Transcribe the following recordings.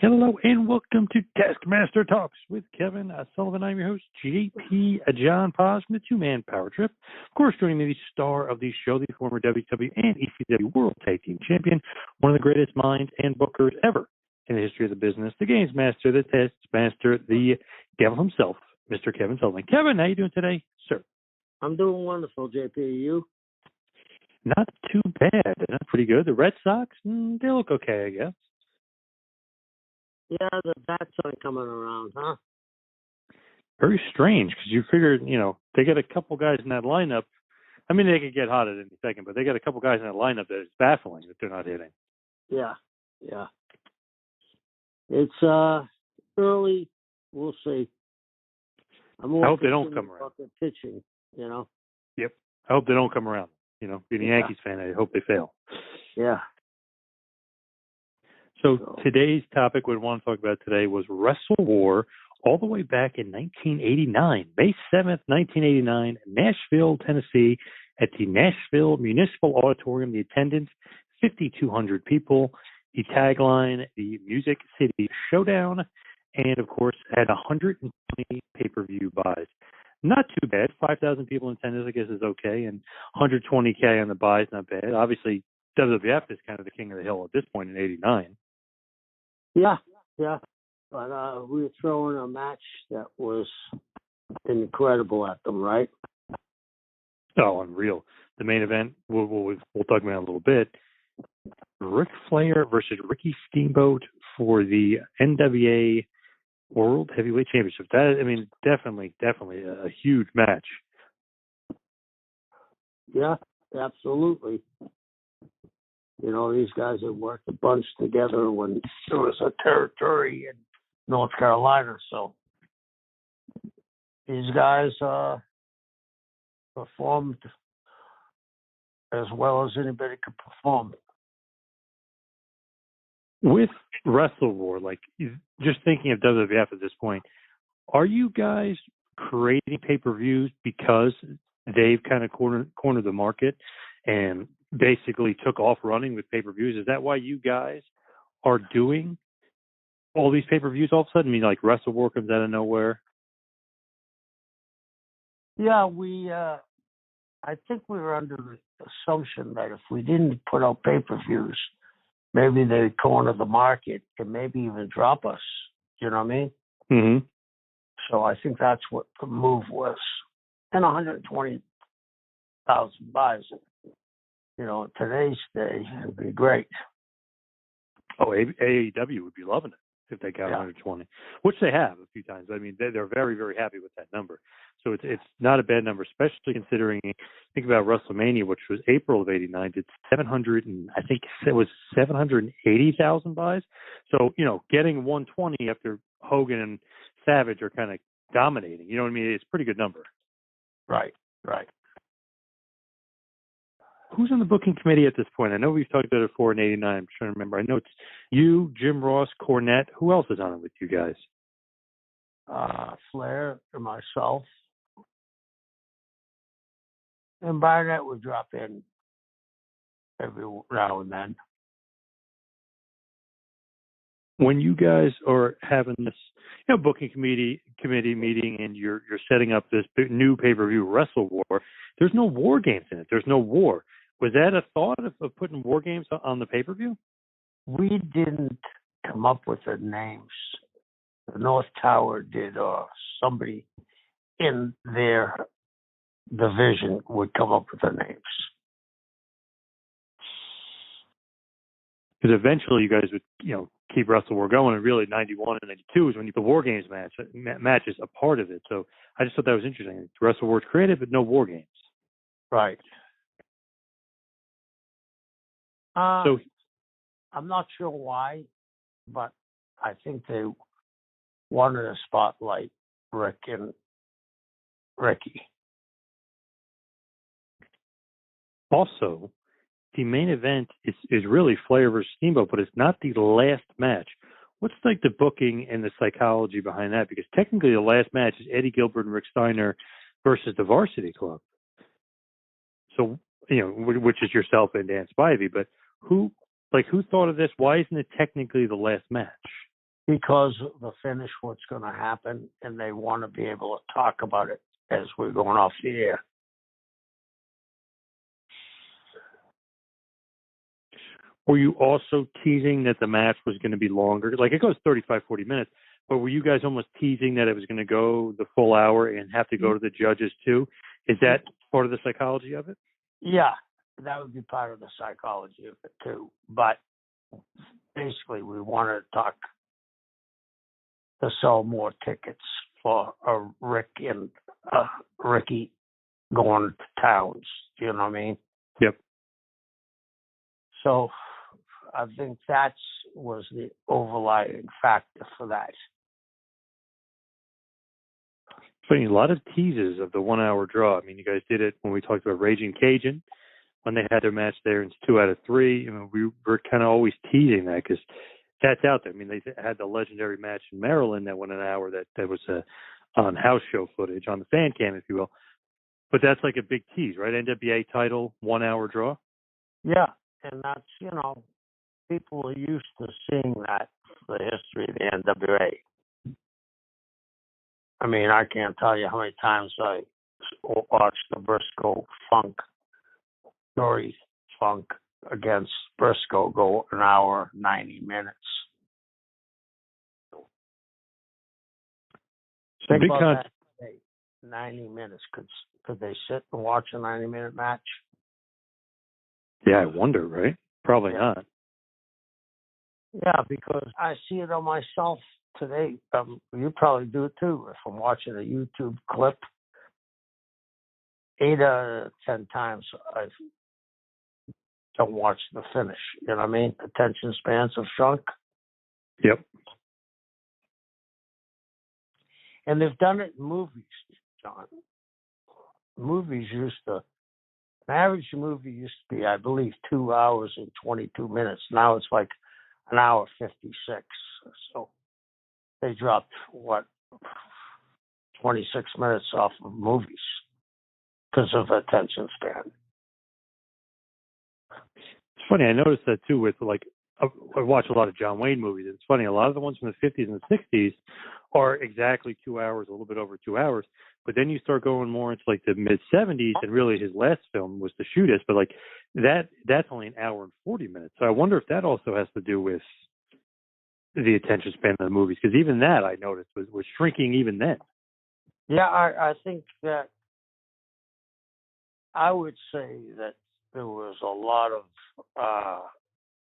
Hello and welcome to Taskmaster Talks with Kevin Sullivan. I'm your host, JP John Paz from the Two-Man Power Trip. Of course, joining me, the star of the show, the former WWE and ECW World Tag Team Champion, one of the greatest minds and bookers ever in the history of the business, the Games Master, the Taskmaster, the devil himself, Mr. Kevin Sullivan. Kevin, how you doing today, sir? I'm doing wonderful, JP. You? Not too bad. Not pretty good. The Red Sox, they look okay, I guess. Yeah, the bats aren't coming around, huh? Very strange, because you figured, they got a couple guys in that lineup. I mean, they could get hot at any second, but they got a couple guys in that lineup that is baffling that they're not hitting. Yeah. It's early. We'll see. I hope they don't come around. The pitching, Yep. I hope they don't come around. Being a Yankees fan, I hope they fail. Yeah. So today's topic we want to talk about today was WrestleWar all the way back in 1989, May 7th, 1989, Nashville, Tennessee, at the Nashville Municipal Auditorium. The attendance, 5,200 people. The tagline, the Music City Showdown, and, of course, had 120 pay-per-view buys. Not too bad. 5,000 people in attendance, I guess, is okay, and 120K on the buys, not bad. Obviously, WWF is kind of the king of the hill at this point in 89. Yeah. But we were throwing a match that was incredible at them, right? Oh, unreal. The main event, we'll talk about in a little bit. Ric Flair versus Ricky Steamboat for the NWA World Heavyweight Championship. Definitely a huge match. Yeah, absolutely. These guys have worked a bunch together when there was a territory in North Carolina. So these guys performed as well as anybody could perform. With WrestleWar, just thinking of WWF at this point, are you guys creating pay-per-views because they've kind of cornered the market and basically took off running with pay-per-views? Is that why you guys are doing all these pay-per-views all of a sudden? I mean, like WrestleWar comes out of nowhere. Yeah, I think we were under the assumption that if we didn't put out pay-per-views, maybe they'd corner the market and maybe even drop us. You know what I mean? Mm-hmm. So I think that's what the move was. And 120,000 buys. Today's day would be great. Oh, AEW would be loving it if they got 120, which they have a few times. I mean, they're very, very happy with that number. So it's not a bad number, especially considering, think about WrestleMania, which was April of '89. It's 780,000 buys. So, getting 120 after Hogan and Savage are kind of dominating. You know what I mean? It's a pretty good number. Right. Who's on the booking committee at this point? I know we've talked about it before in '89. I'm trying to remember. I know it's you, Jim Ross, Cornette. Who else is on it with you guys? Flair and myself. And Barnett would drop in every now and then. When you guys are having this, booking committee meeting, and you're setting up this new pay-per-view WrestleWar, there's no war games in it. There's no war. Was that a thought of putting war games on the pay-per-view? We didn't come up with the names. The North Tower did, or somebody in their division would come up with the names. Because eventually you guys would, keep WrestleWar going, and really 91 and 92 is when the War Games match is a part of it. So I just thought that was interesting. WrestleWar's creative, but no War Games. Right. So I'm not sure why, but I think they wanted to spotlight Rick and Ricky. Also, the main event is really Flair versus Steamboat, but it's not the last match. What's the booking and the psychology behind that? Because technically the last match is Eddie Gilbert and Rick Steiner versus the Varsity Club. So, which is yourself and Dan Spivey. But who thought of this? Why isn't it technically the last match? because of the finish, what's going to happen, and they want to be able to talk about it as we're going off the air. Were you also teasing that the match was going to be longer? Like, it goes 35, 40 minutes, but were you guys almost teasing that it was going to go the full hour and have to go to the judges too? Is that part of the psychology of it? Yeah, that would be part of the psychology of it too. But basically, we wanted to sell more tickets for Ricky going to towns. Do you know what I mean? Yep. So I think that was the overlying factor for that. Funny, a lot of teases of the 1 hour draw. I mean, you guys did it when we talked about Raging Cajun, when they had their match there, and it's 2 out of 3. I mean, we were kind of always teasing that because that's out there. I mean, they had the legendary match in Maryland that went an hour that was on house show footage, on the fan cam, if you will. But that's like a big tease, right? NWA title, 1 hour draw? Yeah, and that's, people are used to seeing that, the history of the NWA. I mean, I can't tell you how many times I watched the Briscoe Funk, Dory Funk against Briscoe go an hour, 90 minutes. Think about that. 90 minutes. Could they sit and watch a 90-minute match? Yeah, I wonder, right? Probably not. Yeah, because I see it on myself today. You probably do it too. If I'm watching a YouTube clip, 8 out of 10 times I don't watch the finish. You know what I mean? Attention spans have shrunk. Yep. And they've done it in movies, John. An average movie used to be, I believe, 2 hours and 22 minutes. Now it's like an hour 56. So they dropped, 26 minutes off of movies because of attention span. It's funny, I noticed that too with, like, I watch a lot of John Wayne movies. It's funny, a lot of the ones from the 50s and the 60s are exactly 2 hours, a little bit over 2 hours. But then you start going more into like the mid 70s, and really his last film was The Shootist. But like that's only an hour and 40 minutes. So I wonder if that also has to do with the attention span of the movies, because even that I noticed was shrinking even then. Yeah, I think that I would say that there was a lot of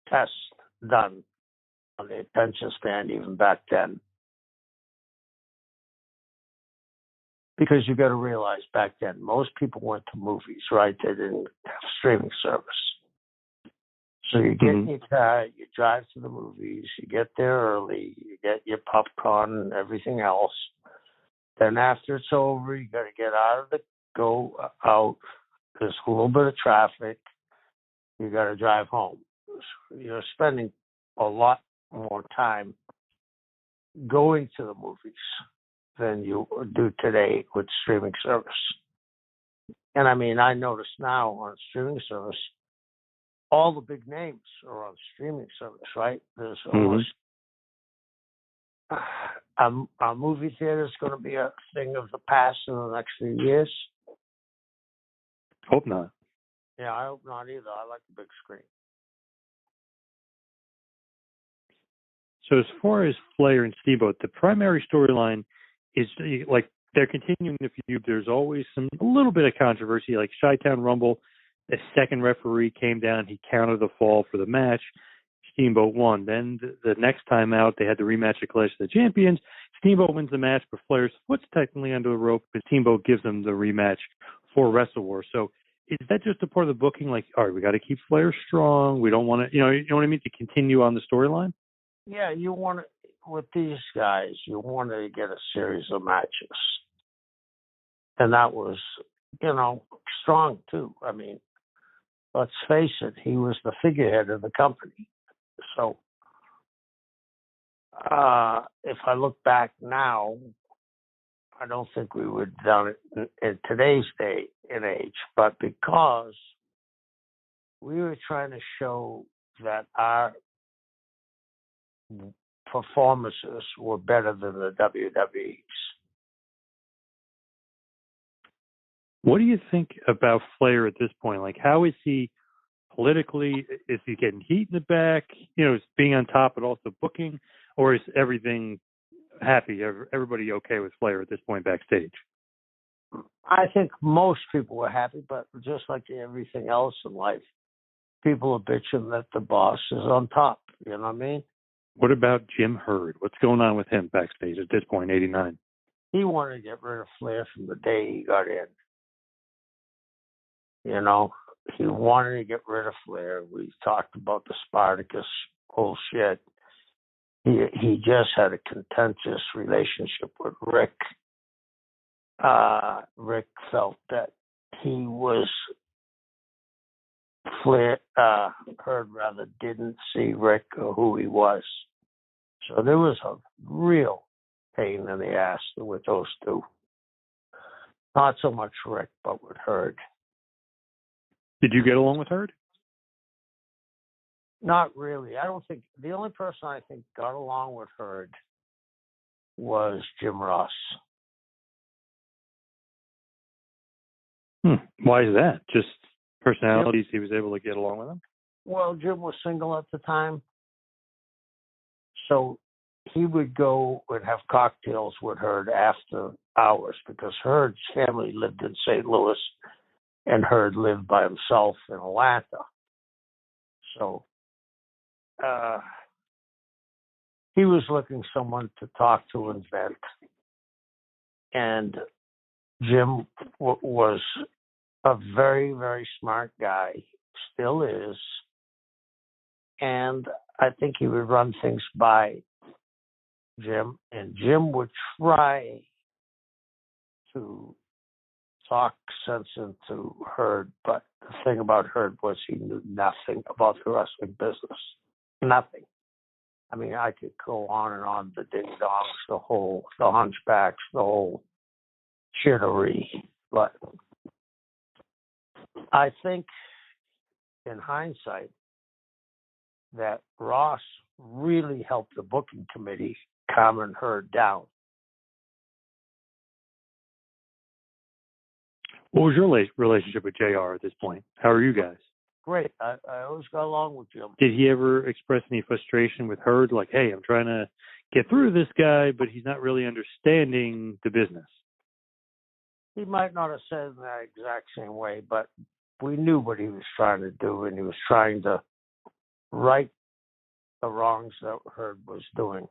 tests done on the attention span even back then. Because you got to realize back then, most people went to movies, right? They didn't have streaming service. So you get in your car, you drive to the movies, you get there early, you get your popcorn and everything else. Then after it's over, you got to go out. There's a little bit of traffic. You got to drive home. You're spending a lot more time going to the movies than you do today with streaming service. And I mean, I notice now on streaming service, all the big names are on streaming service, right? There's almost a movie theater is going to be a thing of the past in the next few years. Hope not. Yeah, I hope not either. I like the big screen. So as far as Flair and Steamboat, the primary storyline is like they're continuing the feud. There's always a little bit of controversy, like Chi-Town Rumble. The second referee came down. He counted the fall for the match. Steamboat won. Then the next time out, they had the rematch at Clash of the Champions. Steamboat wins the match, but Flair's foot's technically under the rope, but Steamboat gives them the rematch for WrestleWar. So is that just a part of the booking? Like, all right, we got to keep Flair strong. We don't want to, you know what I mean, to continue on the storyline? Yeah, you want to, with these guys, you want to get a series of matches. And that was, strong too. I mean, let's face it, he was the figurehead of the company. So if I look back now, I don't think we would have done it in today's day and age. But because we were trying to show that our performances were better than the WWE's. What do you think about Flair at this point? Like, how is he politically? Is he getting heat in the back? Is being on top, but also booking, or is everything happy? Everybody okay with Flair at this point backstage? I think most people were happy, but just like everything else in life, people are bitching that the boss is on top. You know what I mean? What about Jim Herd? What's going on with him backstage at this point, 89? He wanted to get rid of Flair from the day he got in. He wanted to get rid of Flair. We talked about the Spartacus bullshit. He just had a contentious relationship with Rick. Rick felt that he was Flair. Herd rather didn't see Rick or who he was. So there was a real pain in the ass with those two. Not so much Rick, but with Herd. Did you get along with Herd? Not really. I don't think the only person I think got along with Herd was Jim Ross. Why is that? Just personalities, he was able to get along with them? Well, Jim was single at the time. So he would go and have cocktails with Herd after hours because Herd's family lived in St. Louis and Herd lived by himself in Atlanta. So he was looking for someone to talk to and vent. And Jim was a very, very smart guy, still is. And I think he would run things by Jim, and Jim would try to talk sense into Herd, but the thing about Herd was he knew nothing about the wrestling business. Nothing. I mean, I could go on and on, the ding-dongs, the hunchbacks, the whole shittery, but I think in hindsight that Ross really helped the booking committee calm Herd down. What was your relationship with JR at this point? How are you guys? Great. I always got along with Jim. Did he ever express any frustration with Herd? Like, hey, I'm trying to get through to this guy, but he's not really understanding the business. He might not have said it in that exact same way, but we knew what he was trying to do, and he was trying to right the wrongs that Herd was doing.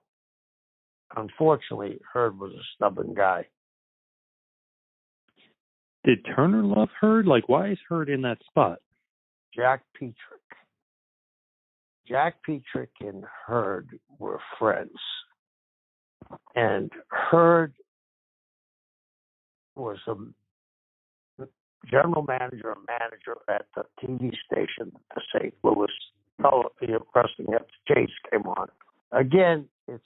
Unfortunately, Herd was a stubborn guy. Did Turner love Herd? Like, why is Herd in that spot? Jack Petrick. Jack Petrick and Herd were friends. And Herd was a general manager at the TV station, the St. Louis Wrestling at the Chase came on. Again, it's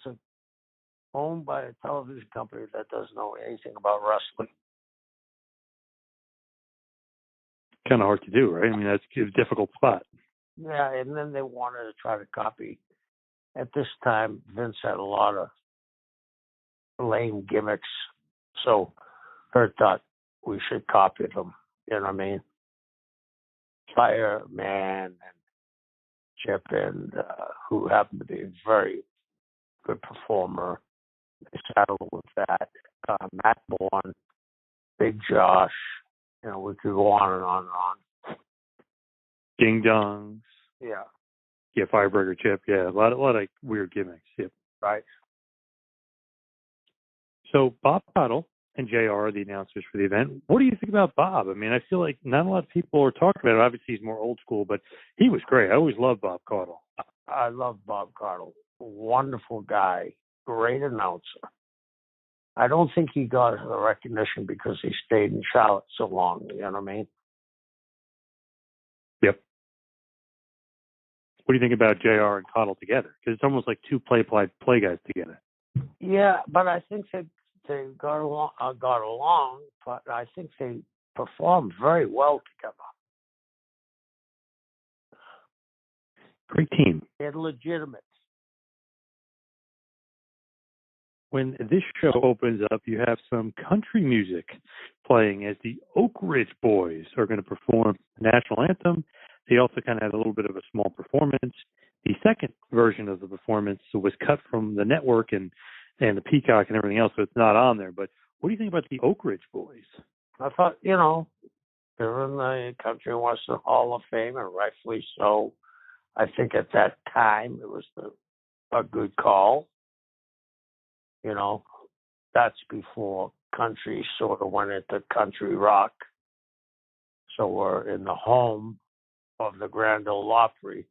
owned by a television company that doesn't know anything about wrestling. Kind of hard to do, right? I mean, that's a difficult spot. Yeah, and then they wanted to try to copy. At this time, Vince had a lot of lame gimmicks, so Hurt thought we should copy them. You know what I mean? Fireman and Chip, and who happened to be a very good performer. They settled with that. Matt Bourne, Big Josh. We could go on and on and on. Ding dongs. Yeah. Yeah, Fireburger Chip. Yeah, a lot of weird gimmicks. Yep. Right. So Bob Caudle and JR are the announcers for the event. What do you think about Bob? I mean, I feel like not a lot of people are talking about it. Obviously, he's more old school, but he was great. I always loved Bob Caudle. I love Bob Caudle. Wonderful guy. Great announcer. I don't think he got the recognition because he stayed in Charlotte so long. You know what I mean? Yep. What do you think about JR and Caudle together? Because it's almost like two play guys together. Yeah, but I think they got along, but I think they performed very well together. Great team. They're legitimate. when this show opens up, you have some country music playing as the Oak Ridge Boys are going to perform the national anthem. They also kind of had a little bit of a small performance. The second version of the performance was cut from the network and the Peacock and everything else, so it's not on there. But what do you think about the Oak Ridge Boys? I thought, they're in the Country and Western Hall of Fame, and rightfully so. I think at that time it was a good call. That's before country sort of went into country rock. So we're in the home of the Grand Ole Opry,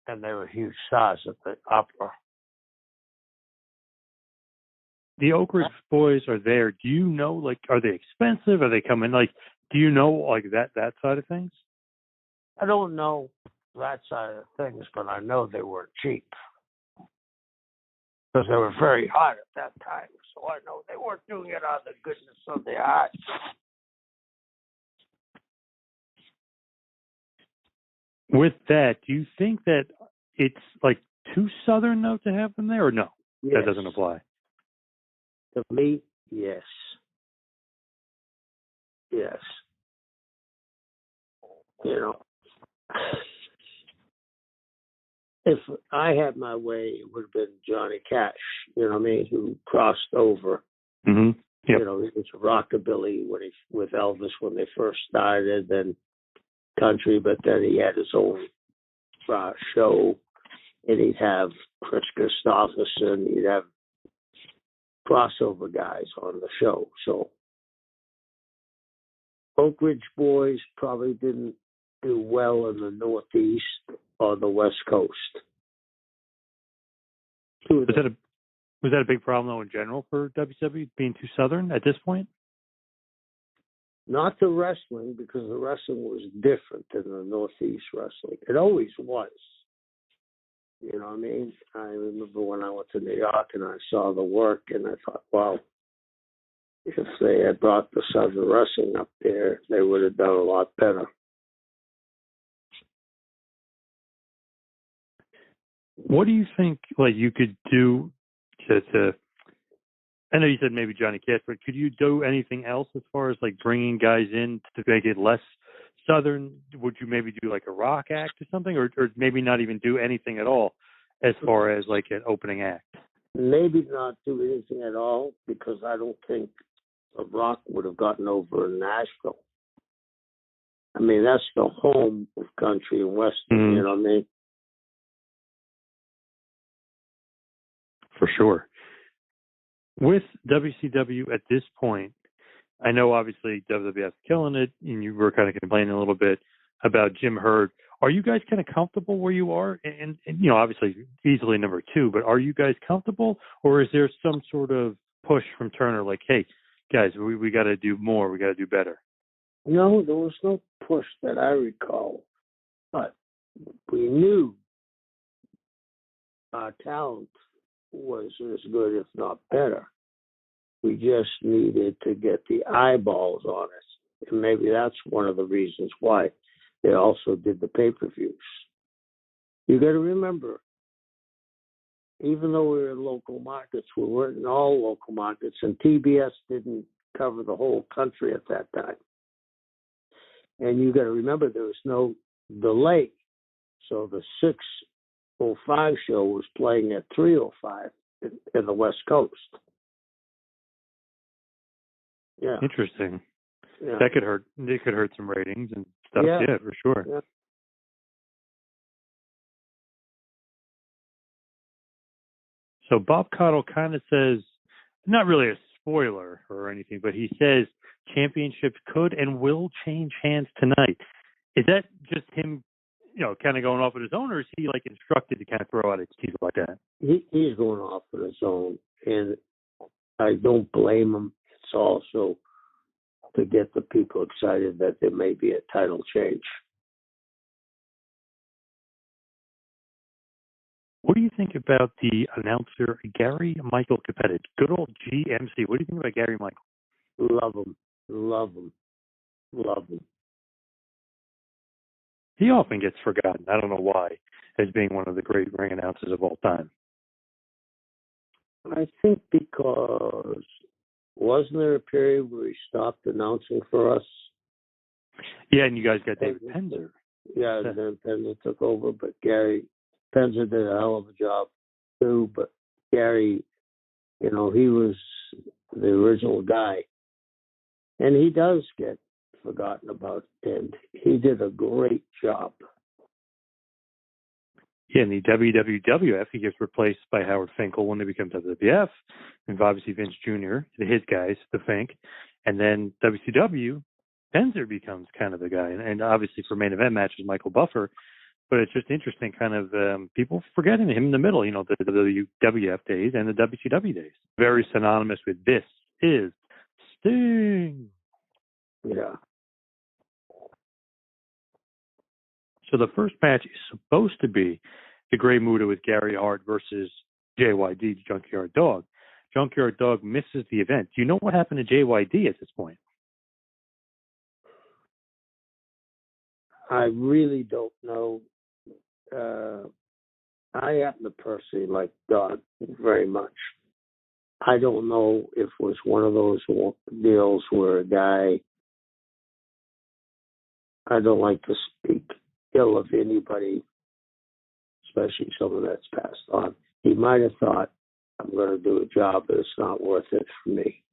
and they were huge stars at the opera. The Oak Ridge Boys are there. Do you know, are they expensive? Are they coming, do you know, that side of things? I don't know that side of things, but I know they weren't cheap. Because they were very hot at that time. So I know they weren't doing it out of the goodness of their hearts. With that, do you think that it's too Southern though to have them there, or no? Yes. That doesn't apply. To me, yes. Yes. If I had my way, it would have been Johnny Cash, who crossed over. Mm-hmm. Yep. He was rockabilly with Elvis when they first started, then country, but then he had his own show, and he'd have Chris Christopherson, he'd have crossover guys on the show. So Oak Ridge Boys probably didn't do well in the Northeast or the West Coast. Was that a big problem though in general for WCW being too Southern at this point? Not the wrestling, because the wrestling was different than the Northeast wrestling. It always was. You know what I mean? I remember when I went to New York and I saw the work, and I thought, wow, if they had brought the Southern wrestling up there, they would have done a lot better. What do you think, you could do to I know you said maybe Johnny Cash, but could you do anything else as far as bringing guys in to make it less Southern? Would you maybe do a rock act or something, or maybe not even do anything at all as far as an opening act? Maybe not do anything at all, because I don't think the rock would have gotten over in Nashville. I mean, that's the home of country and western, Mm-hmm. You know what I mean? For sure. With WCW at this point, I know obviously WWF's killing it, and you were kind of complaining a little bit about Jim Herd. Are you guys kind of comfortable where you are? And obviously easily number 2, but are you guys comfortable, or is there some sort of push from Turner hey, guys, we got to do more, we got to do better? No, there was no push that I recall, but we knew our talent was as good, if not better. We just needed to get the eyeballs on it. And maybe that's one of the reasons why they also did the pay-per-views. You got to remember, even though we were in local markets, we weren't in all local markets, and TBS didn't cover the whole country at that time. And you got to remember, there was no delay. So the 6:05 show was playing at 3:05 in the West Coast. Yeah. Interesting. Yeah. That could hurt. It could hurt some ratings and stuff. Yeah, for sure. Yeah. So Bob Caudle kind of says, not really a spoiler or anything, but he says championships could and will change hands tonight. Is that just him, kind of going off on his own, or is he instructed to kind of throw out his teeth like that? He's going off on his own, and I don't blame him. It's also to get the people excited that there may be a title change. What do you think about the announcer Gary Michael Capetta? Good old GMC. What do you think about Gary Michael? Love him. Love him. Love him. He often gets forgotten. I don't know why, as being one of the great ring announcers of all time. I think because wasn't there a period where he stopped announcing for us? Yeah, and you guys got David Penzer. Yeah, and then Penzer took over, but Gary Penzer did a hell of a job too. But Gary, he was the original guy, and he does get forgotten about, and he did a great job. Yeah, in the WWF, he gets replaced by Howard Finkel when they become WWF, and obviously Vince Jr., his guys, the Fink, and then WCW, Penzer becomes kind of the guy, and obviously for main event matches, Michael Buffer. But it's just interesting, kind of people forgetting him in the middle, the WWF days and the WCW days. Very synonymous with this is Sting. Yeah. So the first match is supposed to be the Grey Muta with Gary Hart versus JYD, Junkyard Dog. Junkyard Dog misses the event. Do you know what happened to JYD at this point? I really don't know. I happen to personally like Dog very much. I don't know if it was one of those deals where a guy, I don't like to speak ill of anybody, especially someone that's passed on. He might have thought, I'm going to do a job, but it's not worth it for me.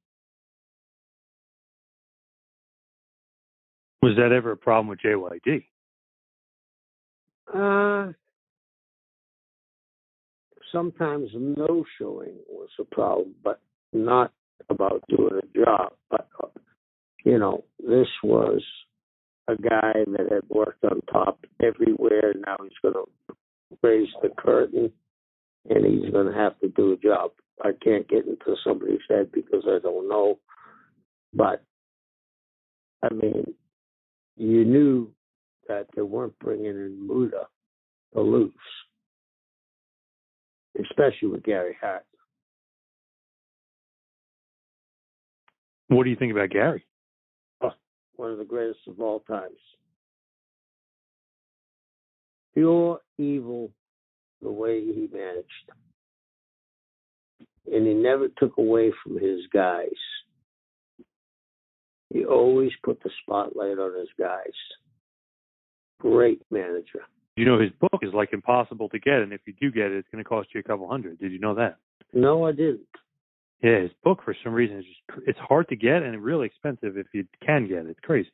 Was that ever a problem with JYD? Sometimes no showing was a problem, but not about doing a job. But, this was a guy that had worked on top everywhere. Now he's going to raise the curtain, and he's going to have to do a job. I can't get into somebody's head because I don't know. But, you knew that they weren't bringing in Muta to lose, especially with Gary Hart. What do you think about Gary? Oh, one of the greatest of all times. Pure evil, the way he managed. And he never took away from his guys. He always put the spotlight on his guys. Great manager. His book is like impossible to get, and if you do get it, it's going to cost you a couple $100. Did you know that? No, I didn't. Yeah, his book, for some reason, it's hard to get and really expensive if you can get it. It's crazy.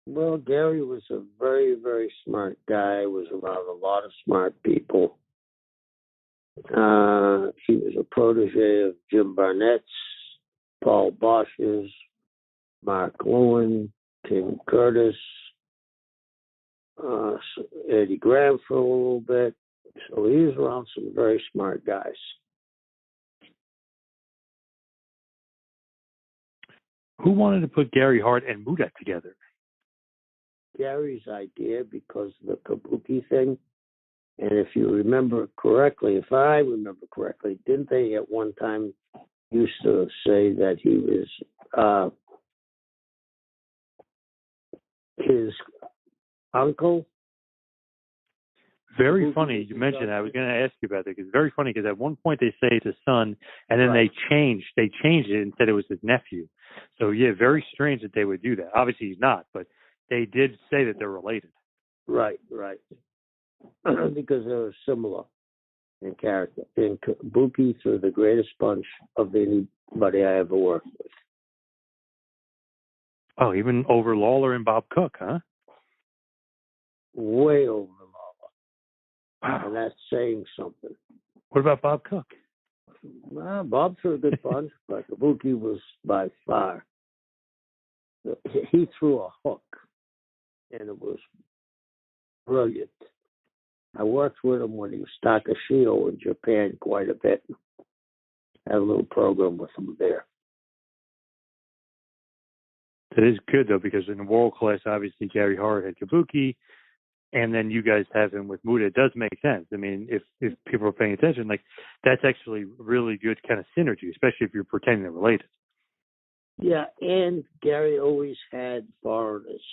Well, Gary was a very, very smart guy, was around a lot of smart people. He was a protege of Jim Barnett's, Paul Bosch's, Mark Lewin, King Curtis, Eddie Graham for a little bit. So he was around some very smart guys. Who wanted to put Gary Hart and Muta together? Gary's idea, because of the kabuki thing. And if you remember correctly, if I remember correctly, didn't they at one time used to say that he was his uncle? Very funny you mentioned that. I was going to ask you about that. It's very funny because at one point they say it's his son, and then Right. they changed it and said it was his nephew. So yeah, very strange that they would do that. Obviously he's not, but they did say that they're related. Right. Because they were similar in character. And Kabuki threw the greatest punch of anybody I ever worked with. Oh, even over Lawler and Bob Cook, huh? Way over Lawler. Wow. And that's saying something. What about Bob Cook? Well, Bob threw a good punch, but Kabuki was by far. He threw a hook, and it was brilliant. I worked with him when he was Takashio in Japan quite a bit. Had a little program with him there. That is good, though, because in world class, obviously, Gary Hart had Kabuki, and then you guys have him with Muta. It does make sense. I mean, if people are paying attention, like, that's actually really good kind of synergy, especially if you're pretending they're related. Yeah, and Gary always had foreigners.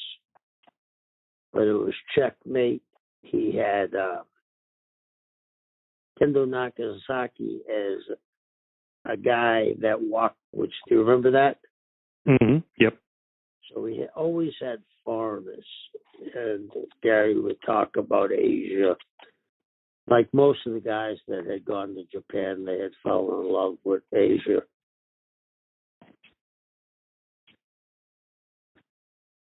But it was Checkmate. He had Kendo Nagasaki as a guy that walked, which, do you remember that? Mm-hmm. Yep. So we always had foreigners, and Gary would talk about Asia. Like most of the guys that had gone to Japan, they had fallen in love with Asia.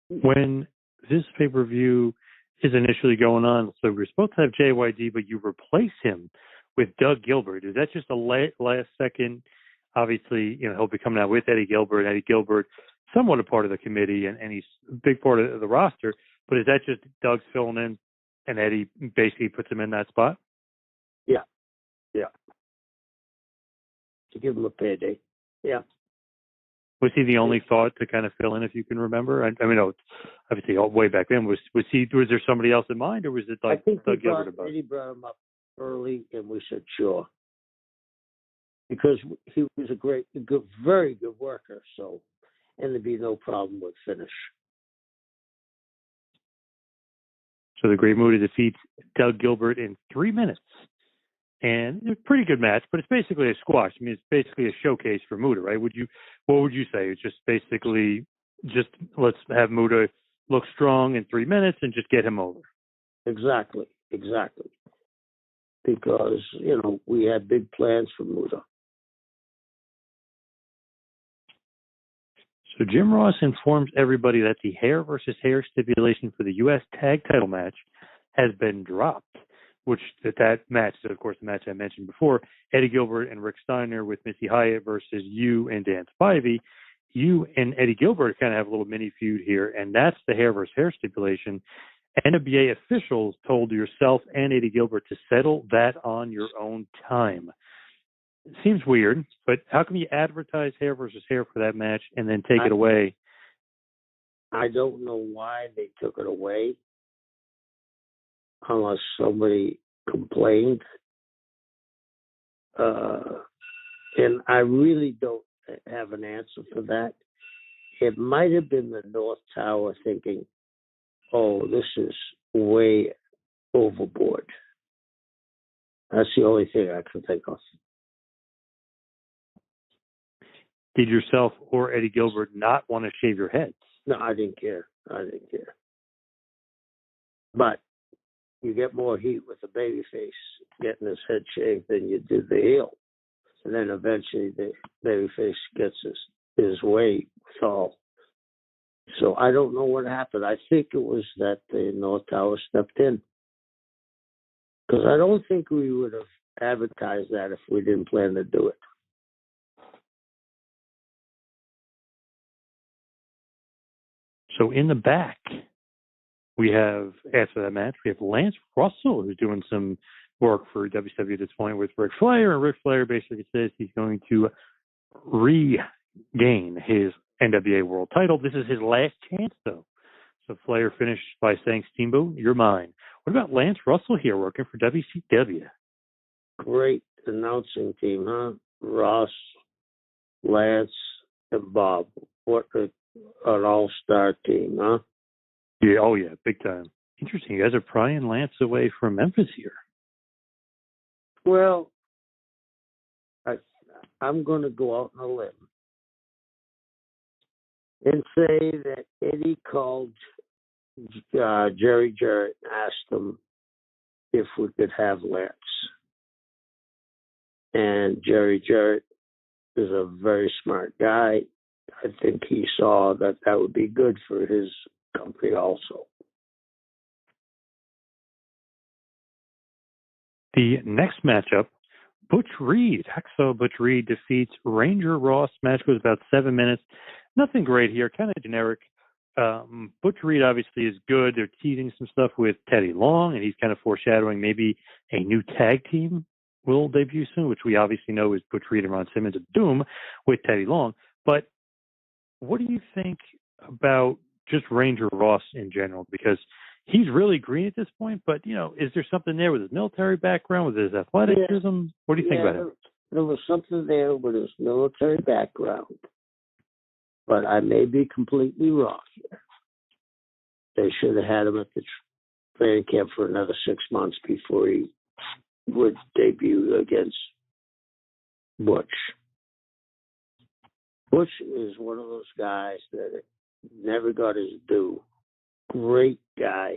When this pay-per-view is initially going on, so we're supposed to have JYD, but you replace him with Doug Gilbert. Is that just a last second? Obviously, he'll be coming out with Eddie Gilbert. Eddie Gilbert, somewhat a part of the committee, and he's a big part of the roster. But is that just Doug's filling in, and Eddie basically puts him in that spot? Yeah. To give him a payday. Yeah. Was he the only thought to kind of fill in, if you can remember? I mean, obviously, way back then, was there somebody else in mind, or was it like I think Doug Gilbert? Eddie brought him up early, and we said sure, because he was very good worker. So, and there'd be no problem with finish. So the Great Muta defeats Doug Gilbert in 3 minutes. And it's a pretty good match, but it's basically a squash. I mean, it's basically a showcase for Muta, right? What would you say? It's just basically let's have Muta look strong in 3 minutes and just get him over. Exactly. Because, we had big plans for Muta. So Jim Ross informs everybody that the hair versus hair stipulation for the U.S. tag title match has been dropped, which that match is, of course, the match I mentioned before, Eddie Gilbert and Rick Steiner with Missy Hyatt versus you and Dan Spivey. You and Eddie Gilbert kind of have a little mini feud here, and that's the hair versus hair stipulation. NWA officials told yourself and Eddie Gilbert to settle that on your own time. It seems weird, but how can you advertise hair versus hair for that match and then take it away? I don't know why they took it away, unless somebody complained. And I really don't have an answer for that. It might have been the North Tower thinking, oh, this is way overboard. That's the only thing I can think of. Did yourself or Eddie Gilbert not want to shave your heads? No, I didn't care. But you get more heat with the babyface getting his head shaved than you do the heel. And then eventually the babyface gets his way with all. So I don't know what happened. I think it was that the North Tower stepped in. Because I don't think we would have advertised that if we didn't plan to do it. So in the back, we have, after that match, we have Lance Russell, who's doing some work for WCW at this point with Ric Flair. And Ric Flair basically says he's going to regain his NWA World title. This is his last chance, though. So Flair finished by saying, Steamboat, you're mine. What about Lance Russell here working for WCW? Great announcing team, huh? Ross, Lance, and Bob. What an all-star team, huh? Yeah, oh yeah, big time. Interesting. You guys are prying Lance away from Memphis here. Well, I'm going to go out on a limb and say that Eddie called Jerry Jarrett and asked him if we could have Lance. And Jerry Jarrett is a very smart guy. I think he saw that would be good for his company also. The next matchup, Butch Reed. Hacksaw Butch Reed defeats Ranger Ross. Match goes about 7 minutes. Nothing great here, kind of generic. Butch Reed obviously is good. They're teasing some stuff with Teddy Long, and he's kind of foreshadowing maybe a new tag team will debut soon, which we obviously know is Butch Reed and Ron Simmons of Doom with Teddy Long. But what do you think about just Ranger Ross in general? Because he's really green at this point, but, is there something there with his military background, with his athleticism? Yeah. What do you think about him? There was something there with his military background, but I may be completely wrong here. They should have had him at the training camp for another 6 months before he would debut against Butch. Butch is one of those guys that never got his due. Great guy.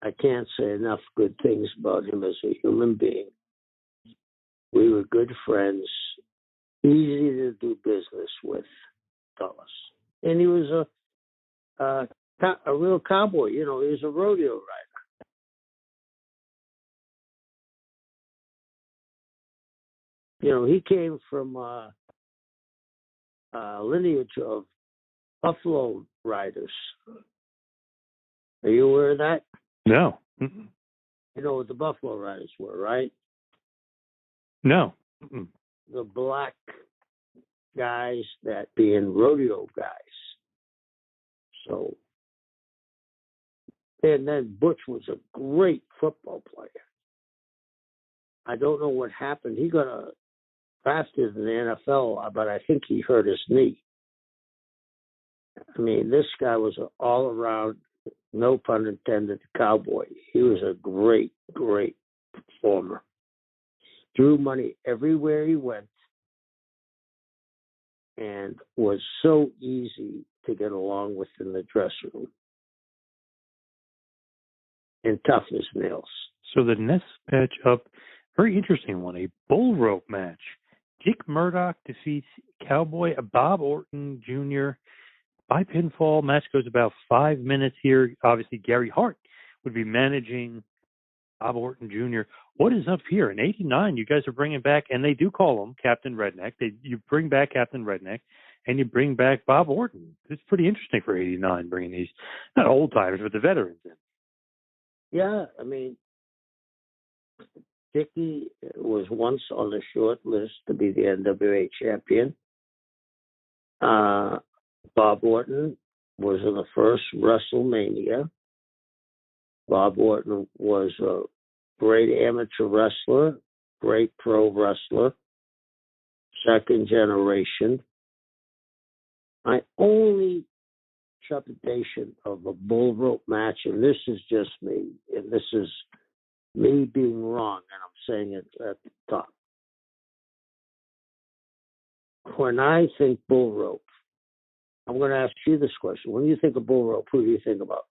I can't say enough good things about him as a human being. We were good friends, easy to do business with, fellas. And he was a real cowboy. You know, he was a rodeo rider. You know, he came from a lineage of buffalo riders. Are you aware of that? No. Mm-mm. You know what the buffalo riders were, right? No. Mm-mm. The black guys that being rodeo guys. So, and then Butch was a great football player. I don't know what happened. He got drafted in the NFL, but I think he hurt his knee. I mean, this guy was an all-around, no pun intended, cowboy. He was a great, great performer. Drew money everywhere he went and was so easy to get along with in the dressing room. And tough as nails. So the next match up, very interesting one, a bull rope match. Dick Murdoch defeats Cowboy Bob Orton Jr. by pinfall. Match goes about 5 minutes here. Obviously, Gary Hart would be managing Bob Orton Jr. What is up here? In '89, you guys are bringing back, and they do call him Captain Redneck. You bring back Captain Redneck, and you bring back Bob Orton. It's pretty interesting for '89, bringing these, not old timers, but the veterans in. Yeah, I mean, Dickie was once on the short list to be the NWA champion. Bob Orton was in the first WrestleMania. Bob Orton was a great amateur wrestler, great pro wrestler, second generation. My only trepidation of a bull rope match, and this is just me, and this is me being wrong, and I'm saying it at the top. When I think bull rope, I'm going to ask you this question. When you think of bull rope, who do you think about?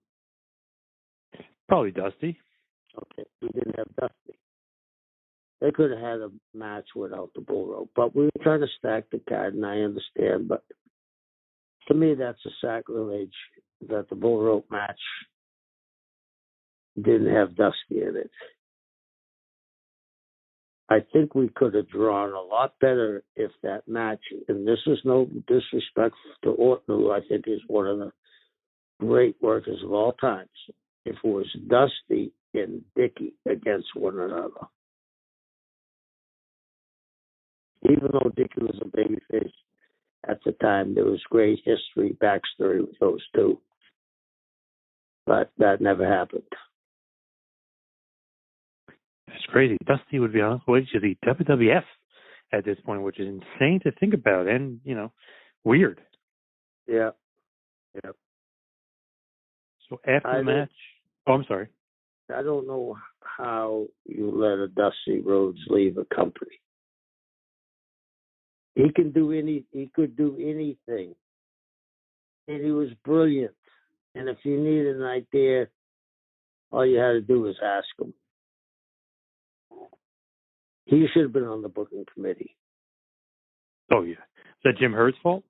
Probably Dusty. Okay, we didn't have Dusty. They could have had a match without the bull rope, but we were trying to stack the card, and I understand, but to me, that's a sacrilege that the bull rope match didn't have Dusty in it. I think we could have drawn a lot better if that match, and this is no disrespect to Orton, who I think is one of the great workers of all times, if it was Dusty and Dickie against one another. Even though Dickie was a babyface at the time, there was great history, backstory with those two. But that never happened. That's crazy. Dusty would be on his way to the WWF at this point, which is insane to think about and, weird. Yeah. Yeah. So after the match, I'm sorry. I don't know how you let a Dusty Rhodes leave a company. He could do anything. And he was brilliant. And if you needed an idea, all you had to do was ask him. He should have been on the booking committee. Oh, yeah. Is that Jim Herd's fault?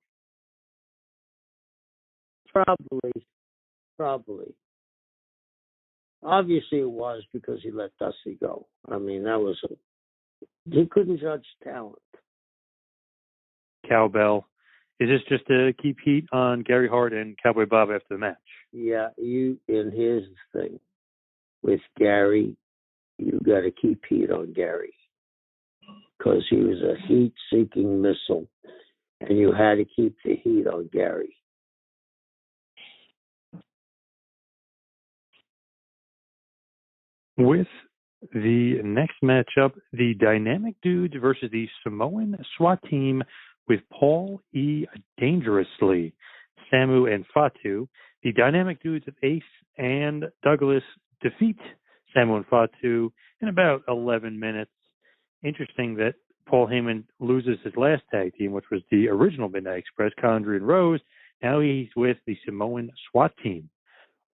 Probably. Obviously it was because he let Dusty go. I mean, he couldn't judge talent. Cowbell. Is this just to keep heat on Gary Hart and Cowboy Bob after the match? Yeah, and here's the thing. With Gary, you got to keep heat on Gary. Because he was a heat-seeking missile, and you had to keep the heat on Gary. With the next matchup, the Dynamic Dudes versus the Samoan SWAT team with Paul E. Dangerously, Samu, and Fatu. The Dynamic Dudes of Ace and Douglas defeat Samu and Fatu in about 11 minutes. Interesting that Paul Heyman loses his last tag team, which was the original Midnight Express, Condrey and Rose. Now he's with the Samoan SWAT team.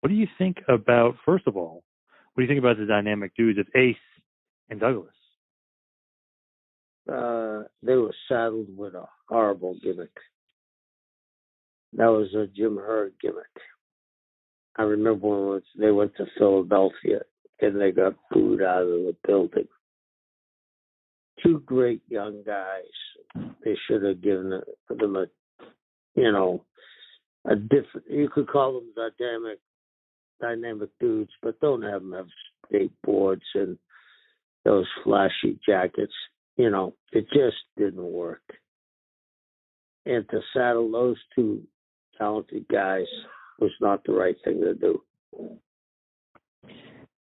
What do you think about, first of all, what do you think about the dynamic dudes of Ace and Douglas? They were saddled with a horrible gimmick. That was a Jim Herd gimmick. I remember when they went to Philadelphia and they got booed out of the building. Two great young guys. They should have given them a different, you could call them dynamic dudes, but don't have them have skateboards and those flashy jackets. It just didn't work. And to saddle those two talented guys was not the right thing to do.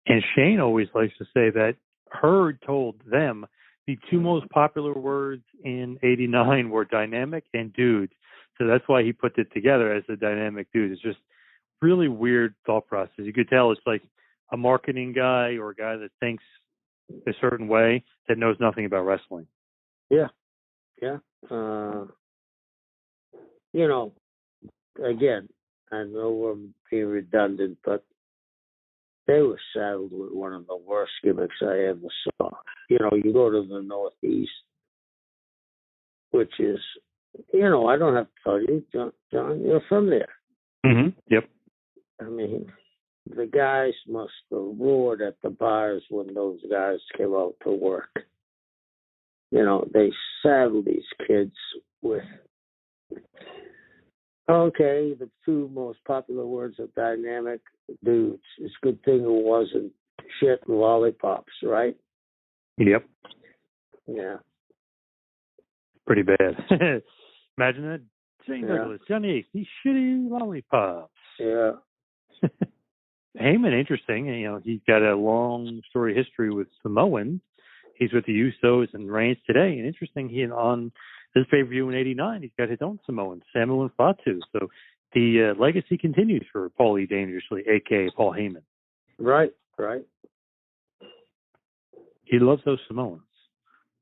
And Shane always likes to say that Herd told them the two most popular words in '89 were dynamic and dudes. So that's why he put it together as a dynamic dude. It's just really weird thought process. You could tell it's like a marketing guy or a guy that thinks a certain way that knows nothing about wrestling. Yeah. Again, I know I'm being redundant, but they were saddled with one of the worst gimmicks I ever saw. You go to the Northeast, which is, I don't have to tell you, John, you're from there. Mm-hmm. Yep. I mean, the guys must have roared at the bars when those guys came out to work. They saddled these kids with, the two most popular words are dynamic dudes. It's a good thing it wasn't shit and lollipops, right? Yep. Yeah. Pretty bad. Imagine that. Shane Douglas, Johnny Ace, these shitty lollipops. Yeah. Heyman, interesting. He's got a long story history with Samoans. He's with the Usos and Reigns today. And interesting, on this pay-per-view in '89, he's got his own Samoan, Samu and Fatu. So the legacy continues for Paulie Dangerously, a.k.a. Paul Heyman. Right. He loves those Samoans.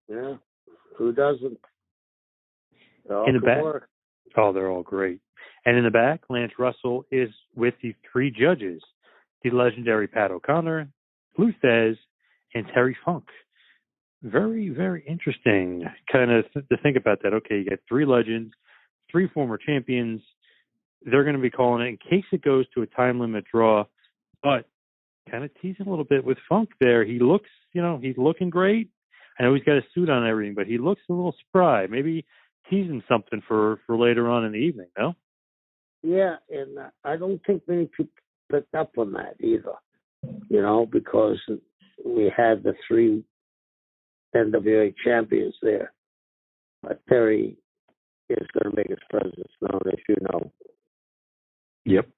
Yeah. Who doesn't? In the back. Oh, they're all great. And in the back, Lance Russell is with the three judges, the legendary Pat O'Connor, Lou Thesz, and Terry Funk. Very, very interesting kind of to think about that. Okay, you got three legends, three former champions. They're going to be calling it in case it goes to a time limit draw, but kind of teasing a little bit with Funk there. He looks, he's looking great. I know he's got a suit on and everything, but he looks a little spry. Maybe teasing something for later on in the evening, no? Yeah, and I don't think many people picked up on that either, because we had the three NWA champions there. But Terry is going to make his presence known, as you know. Yep.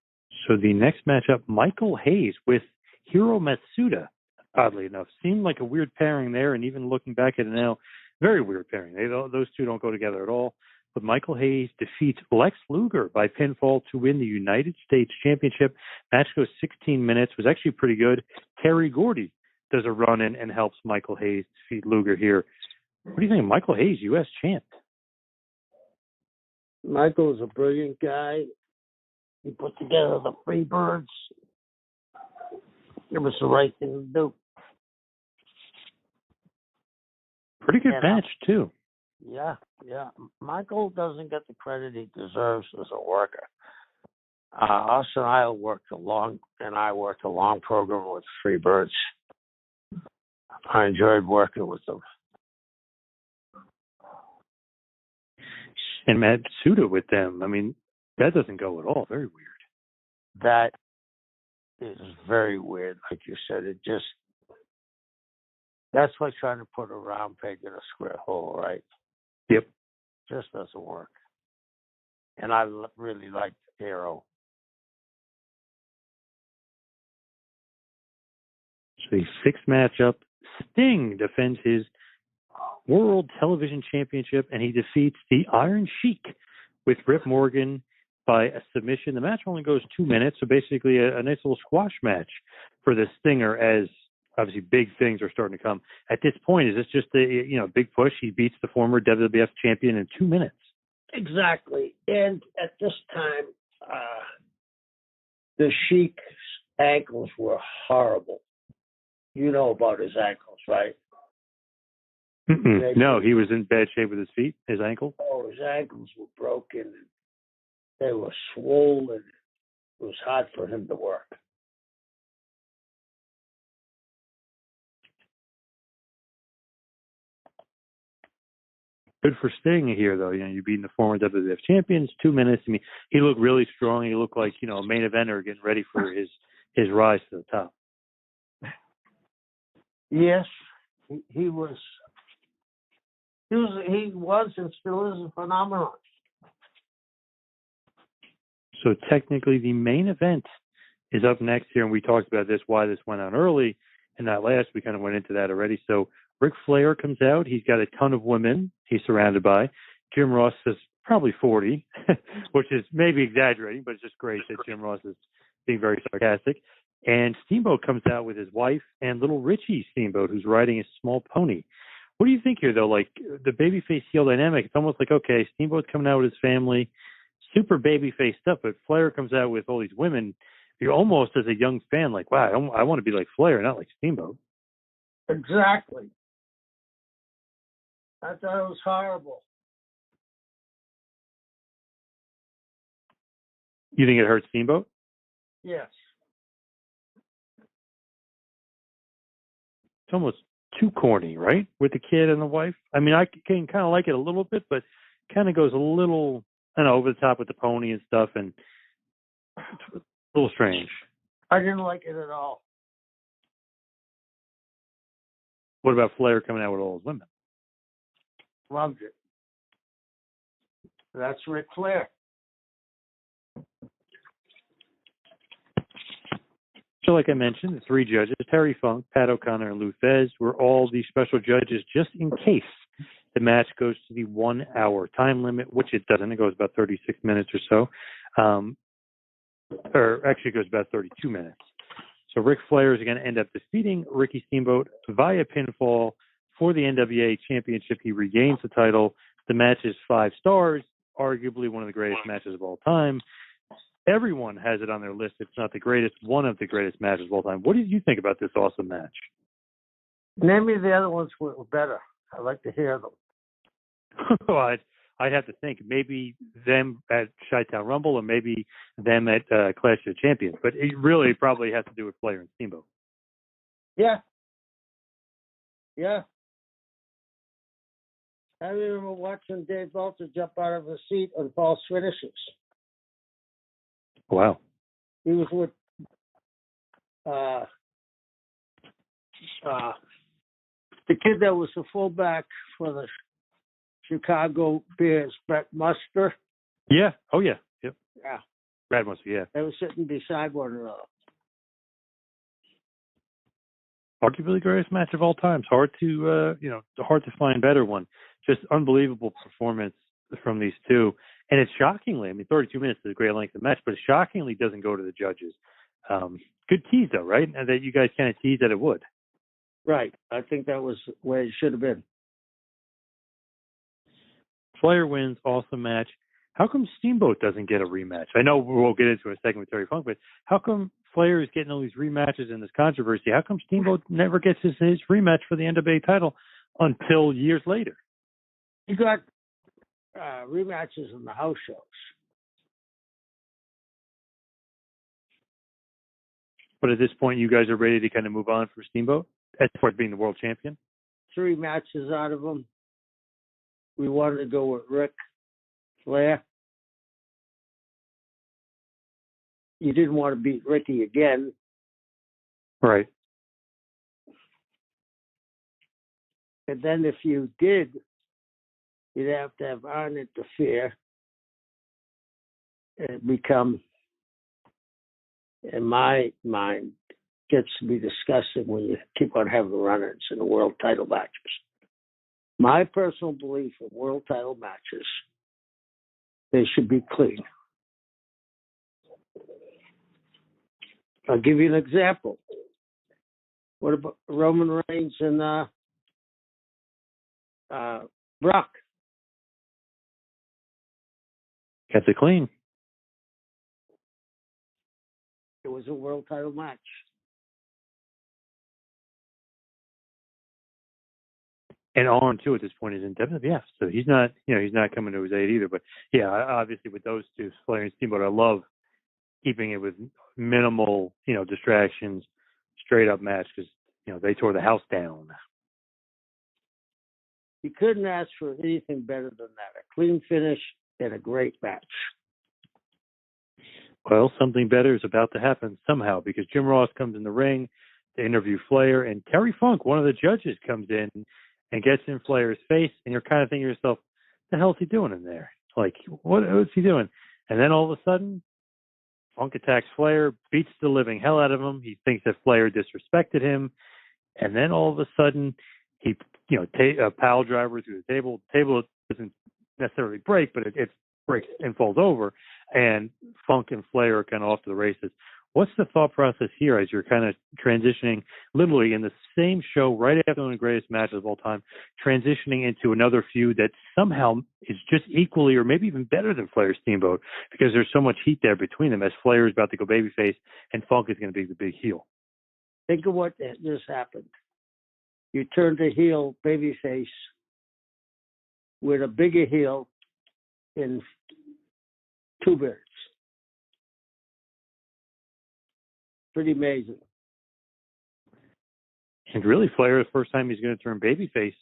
So the next matchup, Michael Hayes with Hiro Matsuda, oddly enough. Seemed like a weird pairing there, and even looking back at it now, very weird pairing. Those two don't go together at all. But Michael Hayes defeats Lex Luger by pinfall to win the United States Championship. Match goes 16 minutes, was actually pretty good. Terry Gordy does a run-in and helps Michael Hayes defeat Luger here. What do you think of Michael Hayes, U.S. champ? Michael's a brilliant guy. He put together the Freebirds. It was the right thing to do. Pretty good match, too. Yeah. Michael doesn't get the credit he deserves as a worker. Us and I worked a long program with Freebirds. I enjoyed working with them. And Matsuda with them, I mean, that doesn't go at all. Very weird. That is very weird, like you said. That's like trying to put a round peg in a square hole, right? Yep. Just doesn't work. And I really liked Hero. So the sixth matchup, Sting defends his World Television Championship, and he defeats the Iron Sheik with Rip Morgan by a submission. The match only goes 2 minutes, so basically a nice little squash match for the Stinger as obviously big things are starting to come. At this point, is this just a big push? He beats the former WWF champion in 2 minutes. Exactly. And at this time, the Sheik's ankles were horrible. You know about his ankles, right? No, he was in bad shape with his feet, his ankle. Oh, his ankles were broken. They were swollen. It was hard for him to work. Good for Sting here, though. You're beating the former WWF champions, 2 minutes. I mean, he looked really strong. He looked like, a main eventer getting ready for his rise to the top. Yes, he was. He was and still is a phenomenon. So technically, the main event is up next here, and we talked about this, why this went on early, and that last, we kind of went into that already. So Ric Flair comes out. He's got a ton of women he's surrounded by. Jim Ross says probably 40, which is maybe exaggerating, but it's just great that Jim Ross is being very sarcastic. And Steamboat comes out with his wife and little Richie Steamboat, who's riding a small pony. What do you think here, though? Like, the babyface heel dynamic, it's almost like, okay, Steamboat's coming out with his family, super babyface stuff, but Flair comes out with all these women. You're almost, as a young fan, like, wow, I want to be like Flair, not like Steamboat. Exactly. I thought it was horrible. You think it hurt Steamboat? Yes. It's almost too corny, right? With the kid and the wife. I mean, I can kind of like it a little bit, but kind of goes a little, over the top with the pony and stuff, and it's a little strange. I didn't like it at all. What about Flair coming out with all his women? Loved it. That's Ric Flair. So like I mentioned, the 3 judges, Terry Funk, Pat O'Connor, and Lou Thesz, were all the special judges just in case the match goes to the 1 hour time limit, which it doesn't. It goes about 36 minutes or so. Or actually it goes about 32 minutes. So Ric Flair is going to end up defeating Ricky Steamboat via pinfall for the NWA Championship. He regains the title. The match is 5 stars, arguably one of the greatest matches of all time. Everyone has it on their list. It's not the greatest, one of the greatest matches of all time. What did you think about this awesome match? Name me the other ones were better. I'd like to hear them. Well, I'd have to think. Maybe them at Chi-Town Rumble or maybe them at Clash of Champions. But it really probably has to do with Flair and Steamboat. Yeah. Yeah. I remember watching Dave Meltzer jump out of his seat on false finishes. Wow. He was with the kid that was the fullback for the Chicago Bears, Brett Muster. Yeah. Oh, yeah. Yep. Yeah. Brad Muster, yeah. They were sitting beside one another. Arguably the greatest match of all time. It's hard to find better one. Just unbelievable performance from these two. And it's shockingly, 32 minutes is a great length of match, but it shockingly doesn't go to the judges. Good tease, though, right? And that you guys kind of teased that it would. Right. I think that was where it should have been. Flair wins, awesome match. How come Steamboat doesn't get a rematch? I know we'll get into a second with Terry Funk, but how come Flair is getting all these rematches in this controversy? How come Steamboat never gets his rematch for the NWA title until years later? He got rematches in the house shows. But at this point, you guys are ready to kind of move on from Steamboat as far as being the world champion? 3 matches out of them. We wanted to go with Ric Flair. You didn't want to beat Ricky again. Right. And then if you did, you'd have to have Arn interfere and become, in my mind, gets to be disgusting when you keep on having run-ins in the world title matches. My personal belief in world title matches, they should be clean. I'll give you an example. What about Roman Reigns and Brock? Kept it clean. It was a world title match. And on too at this point is in WWF, so he's not coming to his aid either. But yeah, obviously with those two, Flair and Steamboat, I love keeping it with minimal distractions, straight up match because they tore the house down. You couldn't ask for anything better than that. A clean finish and a great match. Well, something better is about to happen somehow because Jim Ross comes in the ring to interview Flair, and Terry Funk, one of the judges, comes in and gets in Flair's face, and you're kind of thinking to yourself, what the hell's he doing in there? Like, what's he doing? And then all of a sudden, Funk attacks Flair, beats the living hell out of him. He thinks that Flair disrespected him. And then all of a sudden, he, a pile driver through the table. The table doesn't necessarily break, but it breaks and falls over. And Funk and Flair are kind of off to the races. What's the thought process here as you're kind of transitioning, literally in the same show, right after one of the greatest matches of all time, transitioning into another feud that somehow is just equally or maybe even better than Flair Steamboat because there's so much heat there between them as Flair is about to go babyface and Funk is going to be the big heel? Think of what just happened. You turned a heel babyface with a bigger heel in 2 minutes. Pretty amazing. And really, Flair, the first time he's going to turn babyface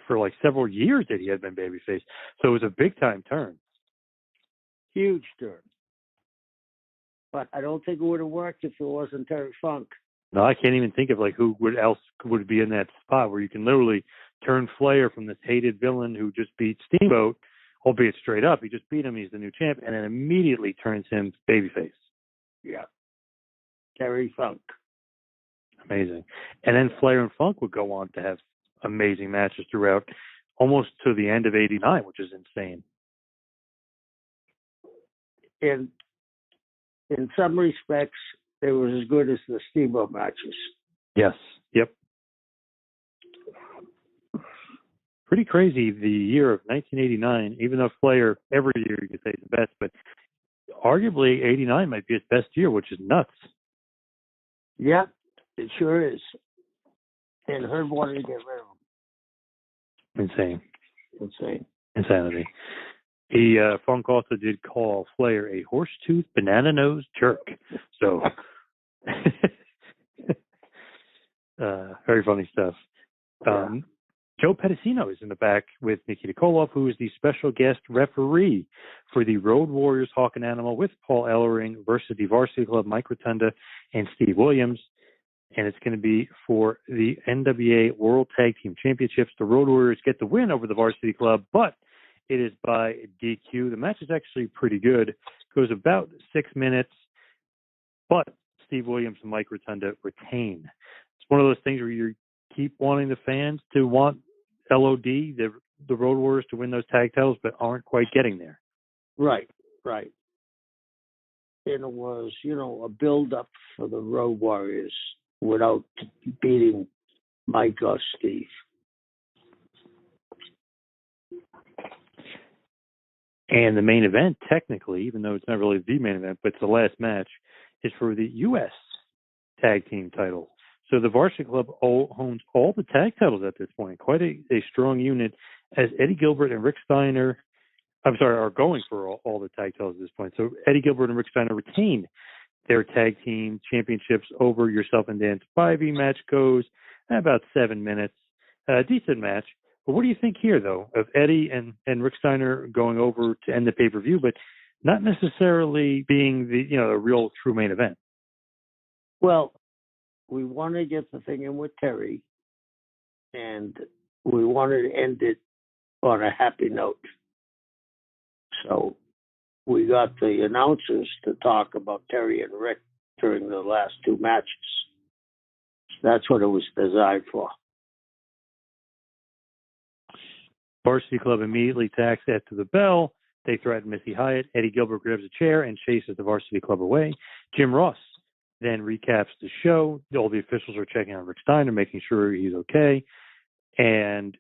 for like several years that he had been babyface. So it was a big time turn. Huge turn. But I don't think it would have worked if it wasn't Terry Funk. No, I can't even think of like who else would be in that spot where you can literally turn Flair from this hated villain who just beat Steamboat, albeit straight up. He just beat him. He's the new champ, and then immediately turns him babyface. Yeah. Terry Funk. Amazing. And then Flair and Funk would go on to have amazing matches throughout almost to the end of 89, which is insane. In some respects, they were as good as the Steamboat matches. Yes. Yep. Pretty crazy the year of 1989, even though Flair every year you could say is the best, but arguably 89 might be his best year, which is nuts. Yeah, it sure is. And Herb wanted to get rid of him. Insane. Insanity. Funk also did call Flair a horse-toothed, banana-nosed jerk. So, very funny stuff. Joe Pedicino is in the back with Nikita Koloff, who is the special guest referee for the Road Warriors Hawk and Animal with Paul Ellering versus the Varsity Club, Mike Rotunda and Steve Williams. And it's going to be for the NWA World Tag Team Championships. The Road Warriors get the win over the Varsity Club, but it is by DQ. The match is actually pretty good. It goes about 6 minutes, but Steve Williams and Mike Rotunda retain. It's one of those things where you keep wanting the fans to want LOD, the Road Warriors, to win those tag titles, but aren't quite getting there. Right. And it was, a build-up for the Road Warriors without beating Mike or Steve. And the main event, technically, even though it's not really the main event, but it's the last match, is for the U.S. Tag Team title. So the Varsity Club owns all the tag titles at this point. Quite a strong unit, as Eddie Gilbert and Rick Steiner, are going for all the tag titles at this point. So Eddie Gilbert and Rick Steiner retain their tag team championships over Yourself and Dan Spivey. Match goes about 7 minutes. Decent match. But what do you think here, though, of Eddie and Rick Steiner going over to end the pay-per-view, but not necessarily being the real true main event? Well, we want to get the thing in with Terry, and we wanted to end it on a happy note. So we got the announcers to talk about Terry and Rick during the last 2 matches. That's what it was designed for. Varsity Club immediately attacks after the bell. They threaten Missy Hyatt. Eddie Gilbert grabs a chair and chases the Varsity Club away. Jim Ross then recaps the show. All the officials are checking on Rick Steiner, making sure he's okay. And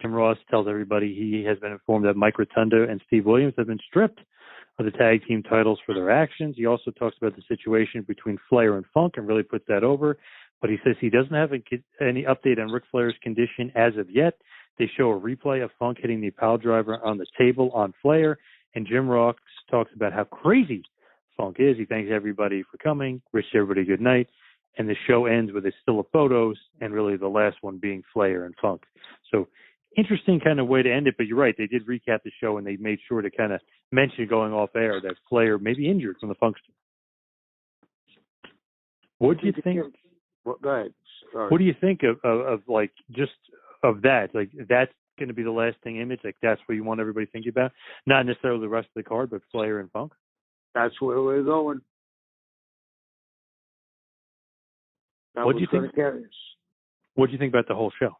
Jim Ross tells everybody he has been informed that Mike Rotunda and Steve Williams have been stripped of the tag team titles for their actions. He also talks about the situation between Flair and Funk and really puts that over. But he says he doesn't have any update on Ric Flair's condition as of yet. They show a replay of Funk hitting the pile driver on the table on Flair. And Jim Ross talks about how crazy Funk is. He thanks everybody for coming, wishes everybody good night. And the show ends with a still of photos, and really the last one being Flair and Funk. So interesting kind of way to end it, but you're right. They did recap the show, and they made sure to kind of mention going off air that Flair may be injured from the Funkster. What do you think? Well, go ahead. Sorry. What do you think of like just of that? Like that's going to be the lasting image. Like that's what you want everybody thinking about, not necessarily the rest of the card, but Flair and Funk. That's where we're going. What do you think? What do you think about the whole show?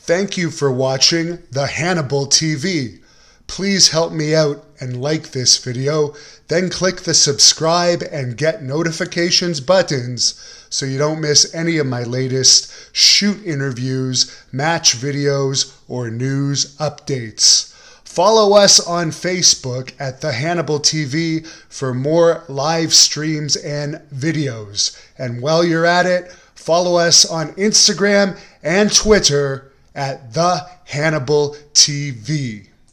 Thank you for watching the Hannibal TV. Please help me out and like this video, then click the subscribe and get notifications buttons so you don't miss any of my latest shoot interviews, match videos, or news updates. Follow us on Facebook at the Hannibal TV for more live streams and videos. And while you're at it, follow us on Instagram and Twitter at the Hannibal TV.